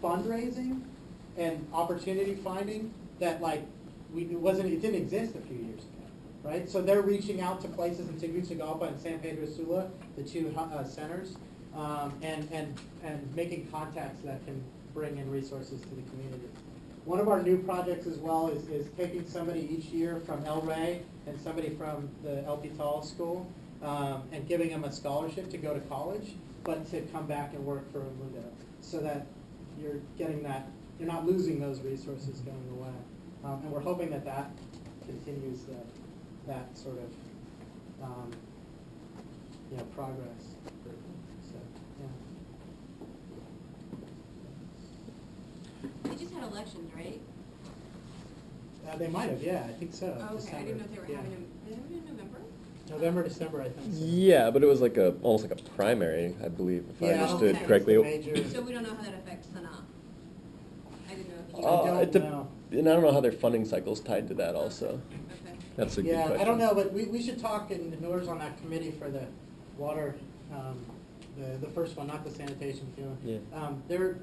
fundraising and opportunity finding that like it didn't exist a few years ago, right? So they're reaching out to places in Tegucigalpa and San Pedro Sula, the two centers, and making contacts that can bring in resources to the community. One of our new projects as well is taking somebody each year from El Rey and somebody from the El Pital school and giving them a scholarship to go to college, but to come back and work for UnMundo, so that you're getting that, you're not losing those resources going away. And we're hoping that that continues that sort of progress. So, They just had elections, right? they might have, yeah, I think so. Oh, okay, December. I didn't know if they were having them. They have it in November? November, December, I think so. Yeah, but it was like almost like a primary, I believe, if I understood okay. correctly. So we don't know how that affects Sana. I didn't know if you I don't know. And I don't know how their funding cycle's tied to that also. Okay. That's a good Yeah, question. I don't know, but we should talk, and Noor's on that committee for the water, the first one, not the sanitation. Yeah. They're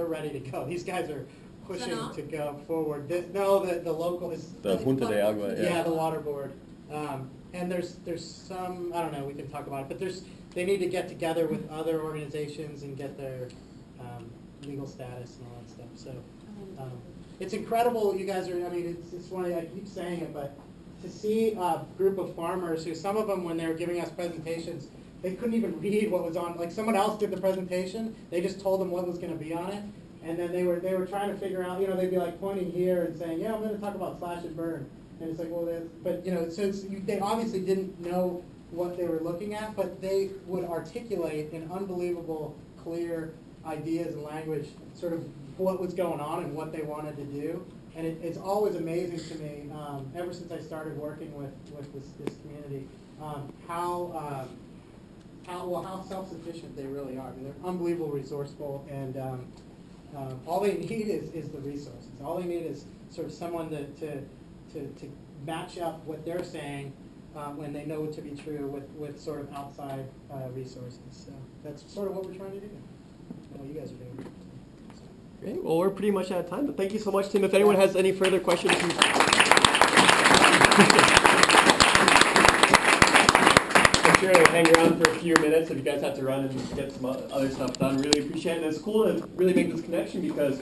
ready to go. These guys are pushing Sana? to go forward. The local is The Junta de Agua, yeah, the water board. And there's some, I don't know, we can talk about it, but they need to get together with other organizations and get their legal status and all that stuff. So it's incredible. You guys are, I mean, it's funny, I keep saying it, but to see a group of farmers who, some of them when they were giving us presentations, they couldn't even read what was on, like someone else did the presentation, they just told them what was going to be on it, and then they were trying to figure out, they'd be like pointing here and saying, yeah, I'm going to talk about slash and burn. And it's like, well, but so they obviously didn't know what they were looking at, but they would articulate in unbelievable, clear ideas and language, sort of what was going on and what they wanted to do. And it's always amazing to me, ever since I started working with this community, how self-sufficient they really are. I mean, they're unbelievably resourceful, and all they need is the resources. All they need is sort of someone to match up what they're saying when they know it to be true with sort of outside resources. So that's sort of what we're trying to do. And what you guys are doing. So. Great. Well, we're pretty much out of time, but thank you so much, Tim. If anyone has any further questions, I'm sure I'll hang around for a few minutes if you guys have to run and get some other stuff done. Really appreciate it. It's cool to really make this connection because